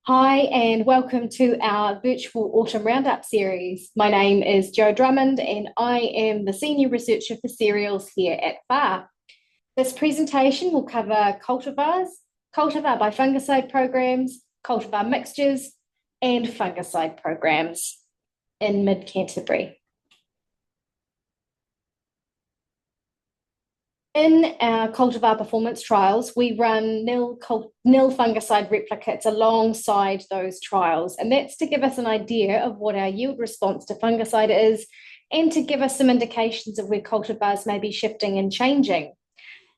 Hi, and welcome to our virtual autumn roundup series. My name is Jo Drummond, and I am the senior researcher for cereals here at FAR. This presentation will cover cultivars, cultivar by fungicide programs, cultivar mixtures, and fungicide programs in mid-Canterbury. In our cultivar performance trials, we run nil fungicide replicates alongside those trials, and that's to give us an idea of what our yield response to fungicide is and to give us some indications of where cultivars may be shifting and changing.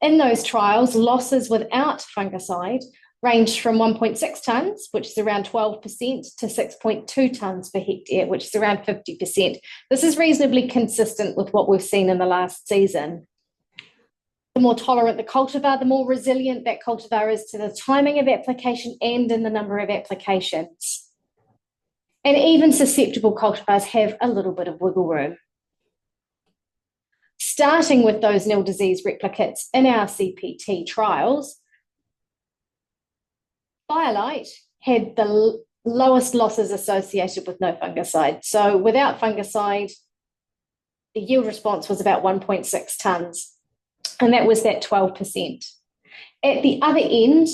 In those trials, losses without fungicide ranged from 1.6 tonnes, which is around 12%, to 6.2 tonnes per hectare, which is around 50%. This is reasonably consistent with what we've seen in the last season. The more tolerant the cultivar, the more resilient that cultivar is to the timing of application and in the number of applications. And even susceptible cultivars have a little bit of wiggle room. Starting with those nil disease replicates in our CPT trials, Firelight had the lowest losses associated with no fungicide. So without fungicide, the yield response was about 1.6 tonnes. And that was that 12%. At the other end,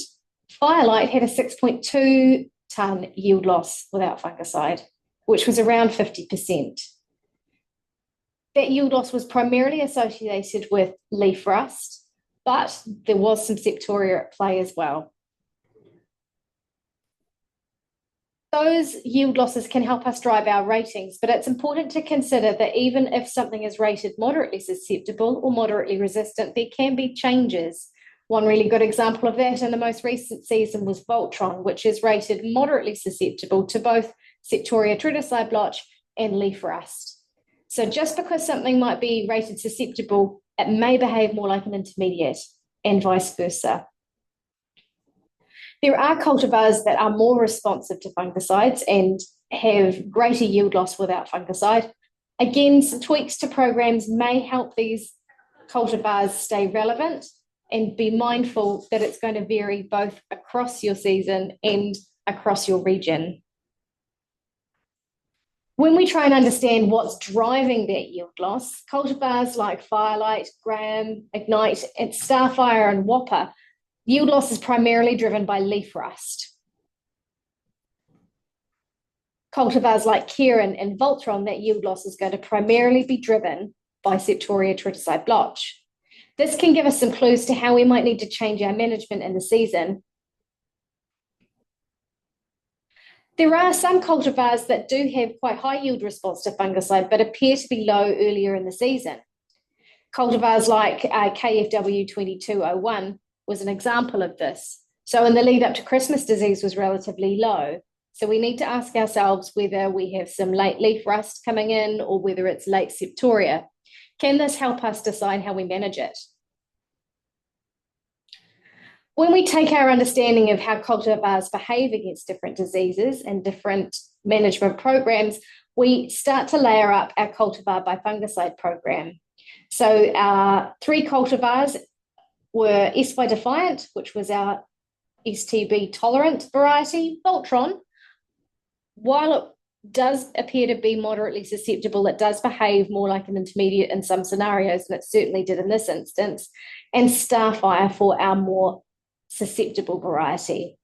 Firelight had a 6.2 tonne yield loss without fungicide, which was around 50%. That yield loss was primarily associated with leaf rust, but there was some septoria at play as well. Those yield losses can help us drive our ratings, but it's important to consider that even if something is rated moderately susceptible or moderately resistant, there can be changes. One really good example of that in the most recent season was Voltron, which is rated moderately susceptible to both Septoria triticide blotch and leaf rust. So just because something might be rated susceptible, it may behave more like an intermediate and vice versa. There are cultivars that are more responsive to fungicides and have greater yield loss without fungicide. Again, some tweaks to programs may help these cultivars stay relevant, and be mindful that it's going to vary both across your season and across your region. When we try and understand what's driving that yield loss, cultivars like Firelight, Graham, Ignite, and Starfire and Whopper, yield loss is primarily driven by leaf rust. Cultivars like Kieran and Voltron, that yield loss is going to primarily be driven by Septoria triticide blotch. This can give us some clues to how we might need to change our management in the season. There are some cultivars that do have quite high yield response to fungicide, but appear to be low earlier in the season. Cultivars like KFW 2201 was an example of this. So in the lead up to Christmas, disease was relatively low. So we need to ask ourselves whether we have some late leaf rust coming in or whether it's late septoria. Can this help us decide how we manage it? When we take our understanding of how cultivars behave against different diseases and different management programs, we start to layer up our cultivar by fungicide program. So our three cultivars were SY Defiant, which was our STB tolerant variety. Voltron, while it does appear to be moderately susceptible, it does behave more like an intermediate in some scenarios, and it certainly did in this instance. And Starfire for our more susceptible variety.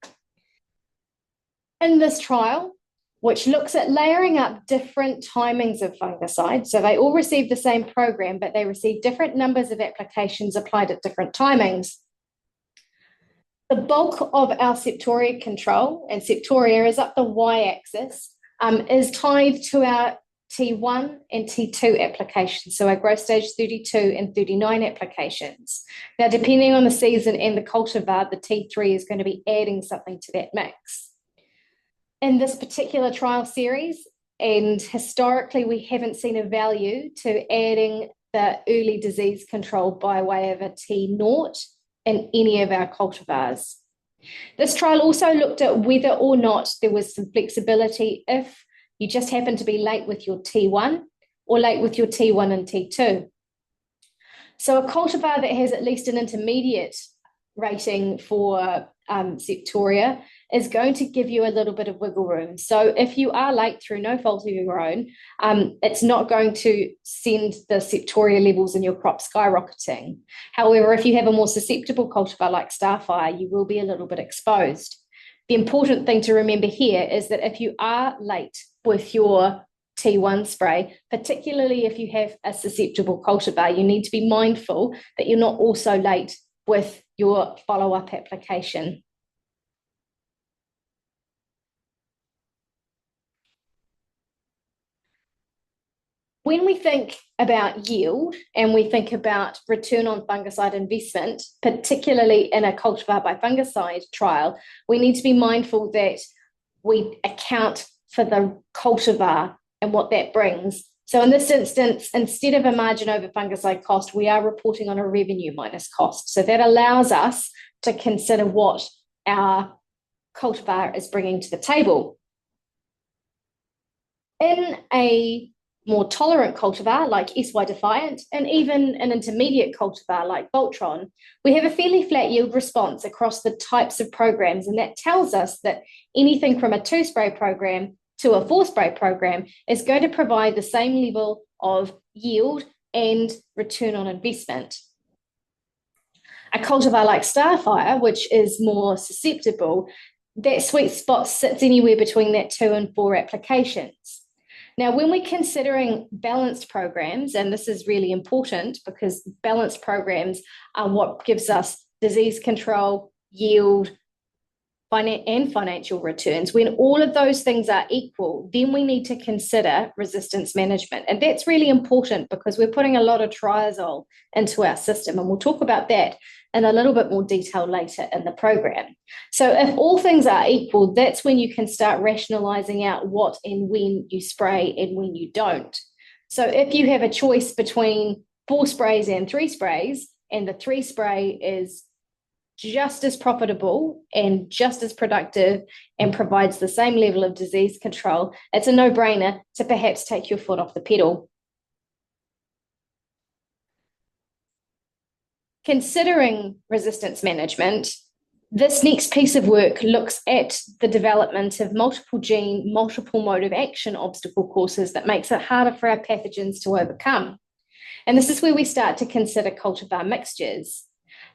In this trial, which looks at layering up different timings of fungicide. So they all received the same program, but they received different numbers of applications applied at different timings. The bulk of our septoria control, and septoria is up the y-axis, is tied to our T1 and T2 applications, so our growth stage 32 and 39 applications. Now, depending on the season and the cultivar, the T3 is going to be adding something to that mix. In this particular trial series, and historically we haven't seen a value to adding the early disease control by way of a T0 in any of our cultivars. This trial also looked at whether or not there was some flexibility if you just happen to be late with your T1 or late with your T1 and T2. So a cultivar that has at least an intermediate rating for septoria is going to give you a little bit of wiggle room. So if you are late through no fault of your own, it's not going to send the septoria levels in your crop skyrocketing. However, if you have a more susceptible cultivar like Starfire, you will be a little bit exposed. The important thing to remember here is that if you are late with your T1 spray, particularly if you have a susceptible cultivar, you need to be mindful that you're not also late with your follow-up application. When we think about yield and we think about return on fungicide investment, particularly in a cultivar by fungicide trial, we need to be mindful that we account for the cultivar and what that brings. So in this instance, instead of a margin over fungicide cost, we are reporting on a revenue minus cost. So that allows us to consider what our cultivar is bringing to the table. In a more tolerant cultivar like SY Defiant, and even an intermediate cultivar like Voltron, we have a fairly flat yield response across the types of programs, and that tells us that anything from a 2-spray program to a 4-spray program is going to provide the same level of yield and return on investment. A cultivar like Starfire, which is more susceptible, that sweet spot sits anywhere between that 2 and 4 applications. Now, when we're considering balanced programs, and this is really important because balanced programs are what gives us disease control, yield, and financial returns, when all of those things are equal, then we need to consider resistance management. And that's really important because we're putting a lot of triazole into our system, and we'll talk about that in a little bit more detail later in the program. So if all things are equal, that's when you can start rationalizing out what and when you spray and when you don't. So if you have a choice between 4 sprays and 3 sprays, and the 3 spray is just as profitable and just as productive and provides the same level of disease control, it's a no-brainer to perhaps take your foot off the pedal. Considering resistance management, this next piece of work looks at the development of multiple gene, multiple mode of action obstacle courses that makes it harder for our pathogens to overcome. And this is where we start to consider cultivar mixtures.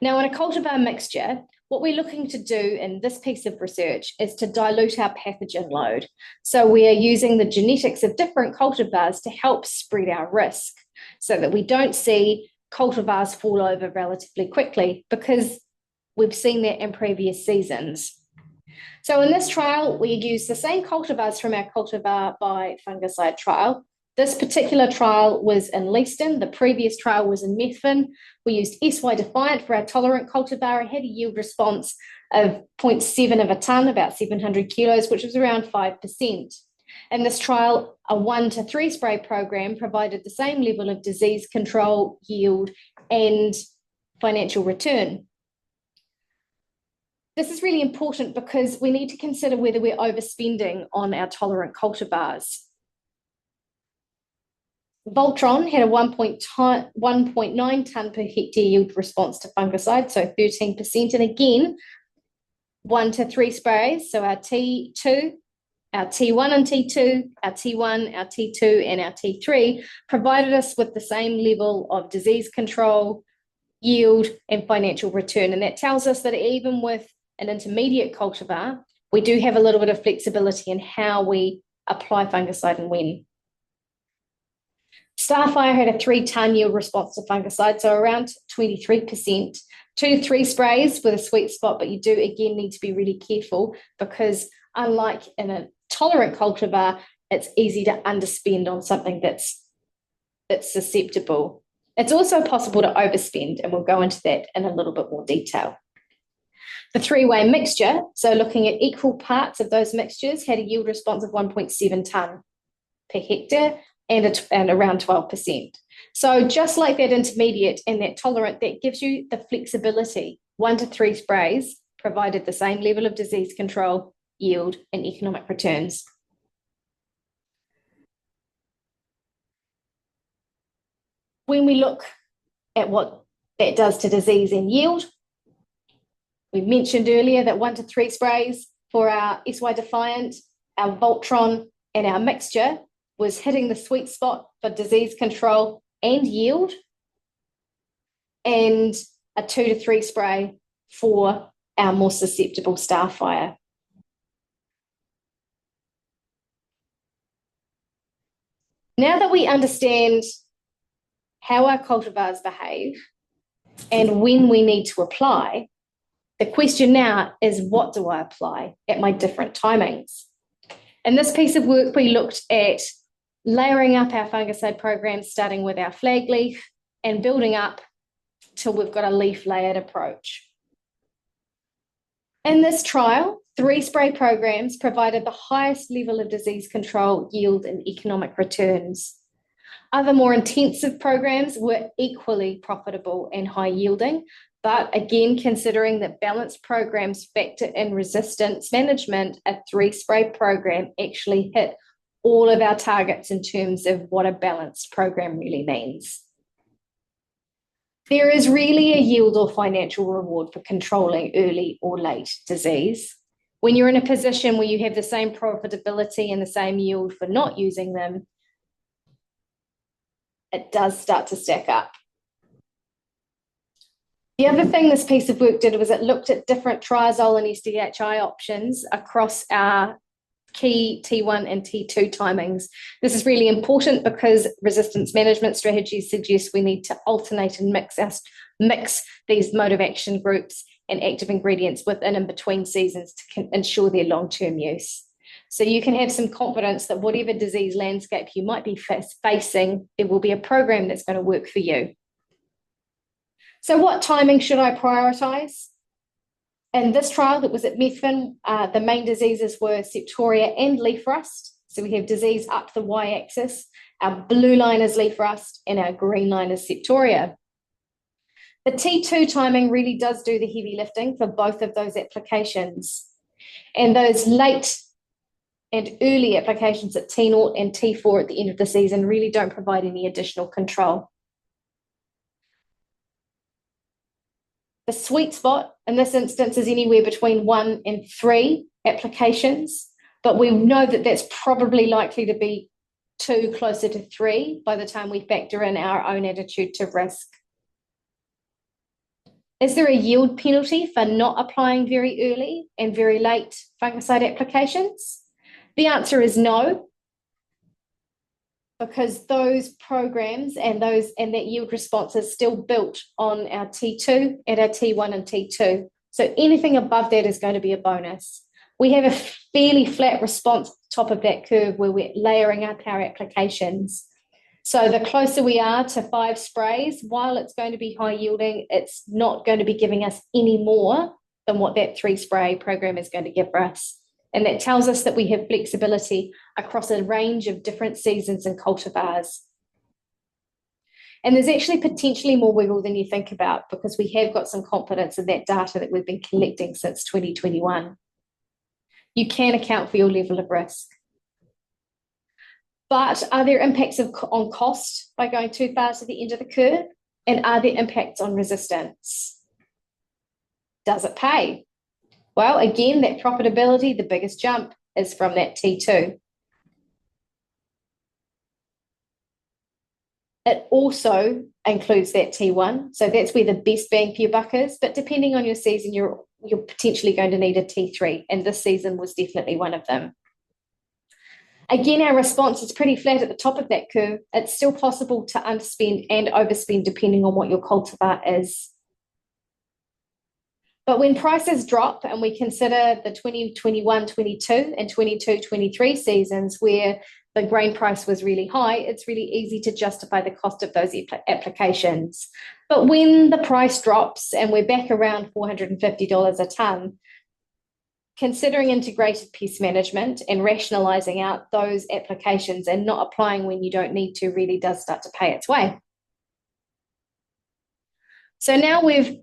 Now, in a cultivar mixture, what we're looking to do in this piece of research is to dilute our pathogen load. So we are using the genetics of different cultivars to help spread our risk so that we don't see cultivars fall over relatively quickly, because we've seen that in previous seasons. So in this trial, we used the same cultivars from our cultivar by fungicide trial. This particular trial was in Leaston. The previous trial was in Methven. We used SY Defiant for our tolerant cultivar. It had a yield response of 0.7 of a tonne, about 700 kilos, which was around 5%. In this trial, a 1 to 3 spray program provided the same level of disease control, yield, and financial return. This is really important because we need to consider whether we're overspending on our tolerant cultivars. Voltron had a 1.9 tonne per hectare yield response to fungicide, so 13%. And again, 1 to 3 sprays, so our T2, our T1 and T2, our T1, our T2, and our T3 provided us with the same level of disease control, yield, and financial return. And that tells us that even with an intermediate cultivar, we do have a little bit of flexibility in how we apply fungicide and when. Starfire had a 3 tonne yield response to fungicide, so around 23%. 2 to 3 sprays with a sweet spot, but you do again need to be really careful because unlike in a tolerant cultivar, it's easy to underspend on something that's susceptible. It's also possible to overspend, and we'll go into that in a little bit more detail. The 3-way mixture, so looking at equal parts of those mixtures, had a yield response of 1.7 tonne per hectare and around 12%. So just like that intermediate and that tolerant, that gives you the flexibility. 1 to 3 sprays provided the same level of disease control, yield, and economic returns. When we look at what that does to disease and yield, we mentioned earlier that 1 to 3 sprays for our SY Defiant, our Voltron, and our mixture was hitting the sweet spot for disease control and yield, and a 2 to 3 spray for our more susceptible starfire. Now that we understand how our cultivars behave and when we need to apply, the question now is, what do I apply at my different timings? In this piece of work, we looked at layering up our fungicide program, starting with our flag leaf and building up till we've got a leaf layered approach. In this trial, 3 spray programs provided the highest level of disease control, yield, and economic returns. Other more intensive programs were equally profitable and high yielding, but again, considering that balanced programs factor in resistance management, a 3 spray program actually hit all of our targets in terms of what a balanced program really means. There is really a yield or financial reward for controlling early or late disease. When you're in a position where you have the same profitability and the same yield for not using them, it does start to stack up. The other thing this piece of work did was it looked at different triazole and SDHI options across our key T1 and T2 timings. This is really important because resistance management strategies suggest we need to alternate and mix these mode of action groups and active ingredients within and between seasons to ensure their long-term use. So you can have some confidence that whatever disease landscape you might be facing, there will be a program that's going to work for you. So what timing should I prioritise? In this trial that was at Methven, the main diseases were septoria and leaf rust. So we have disease up the y-axis. Our blue line is leaf rust and our green line is septoria. The T2 timing really does do the heavy lifting for both of those applications. And those late and early applications at T0 and T4 at the end of the season really don't provide any additional control. The sweet spot in this instance is anywhere between 1 and 3 applications, but we know that that's probably likely to be 2, closer to 3 by the time we factor in our own attitude to risk. Is there a yield penalty for not applying very early and very late fungicide applications? The answer is no, because those programs and that yield response is still built on our T2 and our T1 and T2. So anything above that is going to be a bonus. We have a fairly flat response at the top of that curve where we're layering up our applications. So the closer we are to 5 sprays, while it's going to be high yielding, it's not going to be giving us any more than what that 3 spray program is going to give us. And that tells us that we have flexibility across a range of different seasons and cultivars. And there's actually potentially more wiggle than you think about, because we have got some confidence in that data that we've been collecting since 2021. You can account for your level of risk. But are there impacts on cost by going too far to the end of the curve? And are there impacts on resistance? Does it pay? Well, again, that profitability, the biggest jump is from that T2. It also includes that T1. So that's where the best bang for your buck is. But depending on your season, you're potentially going to need a T3. And this season was definitely one of them. Again, our response is pretty flat at the top of that curve. It's still possible to underspend and overspend depending on what your cultivar is. But when prices drop and we consider the 2021-22 and 22-23 seasons where the grain price was really high, it's really easy to justify the cost of those applications. But when the price drops and we're back around $450 a tonne, considering integrated pest management and rationalising out those applications and not applying when you don't need to really does start to pay its way. So now we've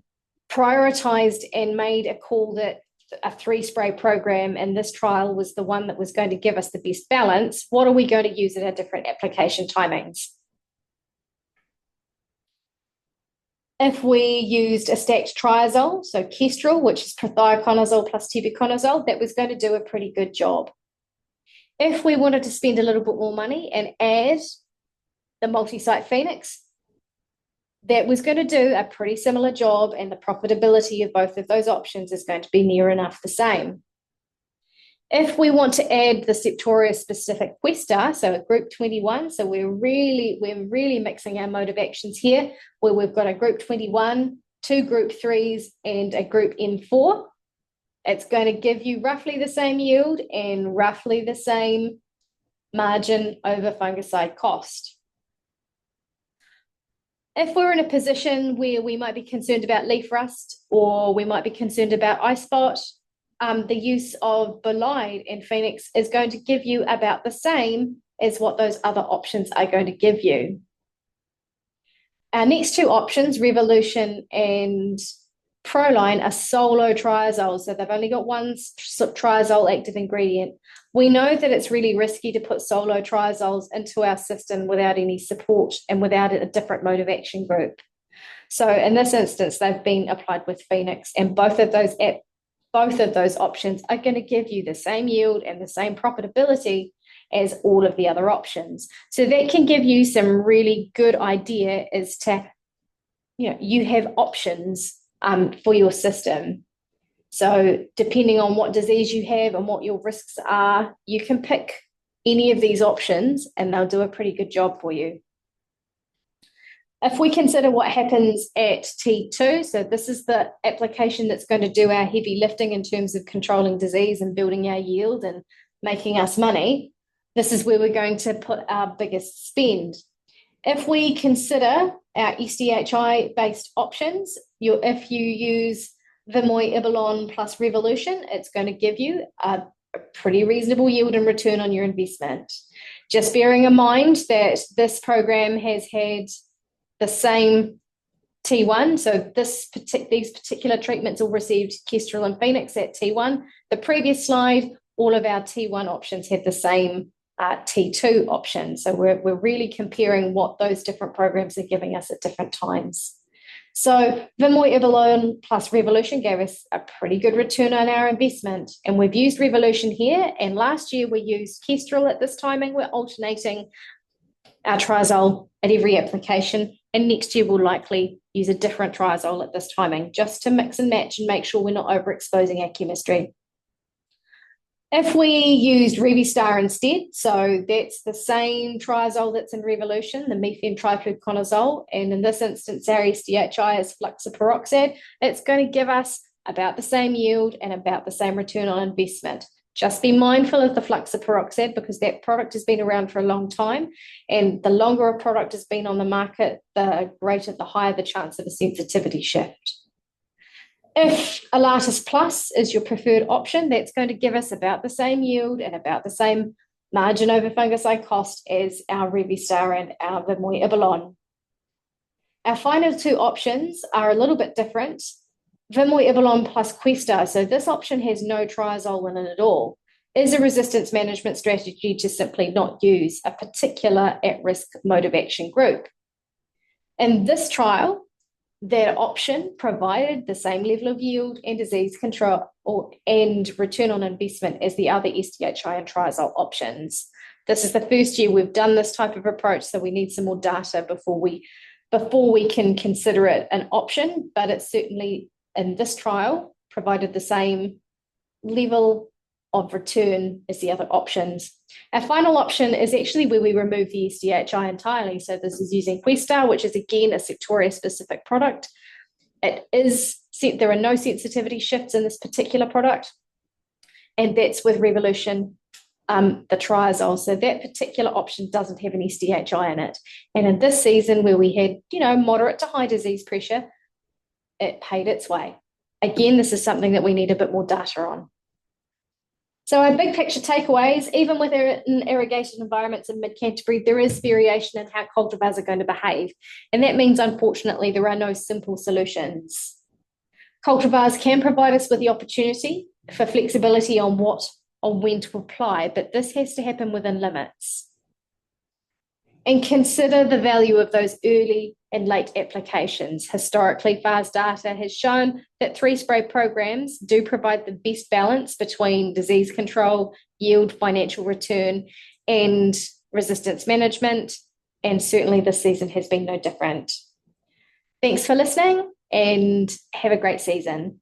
prioritised and made a call that a 3 spray program, and this trial was the one that was going to give us the best balance. What are we going to use at our different application timings? If we used a stacked triazole, so Kestrel, which is prothioconazole plus tebuconazole, that was going to do a pretty good job. If we wanted to spend a little bit more money and add the multi-site Phoenix, that was going to do a pretty similar job, and the profitability of both of those options is going to be near enough the same. If we want to add the Septoria specific Questar, so a group 21, so we're really mixing our mode of actions here, where we've got a group 21, two group 3s, and a group M4. It's going to give you roughly the same yield and roughly the same margin over fungicide cost. If we're in a position where we might be concerned about leaf rust, or we might be concerned about eye spot, the use of Bolide and Phoenix is going to give you about the same as what those other options are going to give you. Our next two options, Revolution and Proline, are solo triazoles, so they've only got one triazole active ingredient. We know that it's really risky to put solo triazoles into our system without any support and without a different mode of action group. So in this instance, they've been applied with Phoenix, and both of those options are going to give you the same yield and the same profitability as all of the other options. So that can give you some really good idea as to, you have options for your system. So depending on what disease you have and what your risks are, you can pick any of these options and they'll do a pretty good job for you. If we consider what happens at T2, so this is the application that's going to do our heavy lifting in terms of controlling disease and building our yield and making us money, this is where we're going to put our biggest spend. If we consider our SDHI-based options, if you use Vimoy Ibalon plus Revolution, it's going to give you a pretty reasonable yield and return on your investment. Just bearing in mind that this program has had the same T1, so these particular treatments all received Kestrel and Phoenix at T1. The previous slide, all of our T1 options had the same T2 option. So we're really comparing what those different programs are giving us at different times. So Vimoy Ibalon plus Revolution gave us a pretty good return on our investment, and we've used Revolution here, and last year we used Kestrel at this timing. We're alternating our triazole at every application, and next year we'll likely use a different triazole at this timing, just to mix and match and make sure we're not overexposing our chemistry. If we used Revistar instead, so that's the same triazole that's in Revolution, the methane trifluconazole, and in this instance our SDHI is fluxiperoxad, it's going to give us about the same yield and about the same return on investment. Just be mindful of the fluxiperoxad because that product has been around for a long time, and the longer a product has been on the market, the higher the chance of a sensitivity shift. If Alatus Plus is your preferred option, that's going to give us about the same yield and about the same margin over fungicide cost as our Revistar and our Vimoy Ibalon. Our final two options are a little bit different. Vimoy Ibalon plus Questar, so this option has no triazole in it at all, is a resistance management strategy to simply not use a particular at-risk mode of action group. In this trial, that option provided the same level of yield and disease control and return on investment as the other SDHI and triazole options. This is the first year we've done this type of approach, so we need some more data before we can consider it an option, but it certainly in this trial provided the same level of return as the other options. Our final option is actually where we remove the SDHI entirely. So this is using Questar, which is again a Septoria specific product. There are no sensitivity shifts in this particular product, and that's with Revolution, the triazole. So that particular option doesn't have an SDHI in it. And in this season where we had, moderate to high disease pressure, it paid its way. Again, this is something that we need a bit more data on. So our big picture takeaways, even with irrigation environments in mid-Canterbury, there is variation in how cultivars are going to behave. And that means, unfortunately, there are no simple solutions. Cultivars can provide us with the opportunity for flexibility on when to apply, but this has to happen within limits. And consider the value of those early and late applications. Historically, FARS data has shown that 3-spray programs do provide the best balance between disease control, yield, financial return, and resistance management. And certainly this season has been no different. Thanks for listening and have a great season.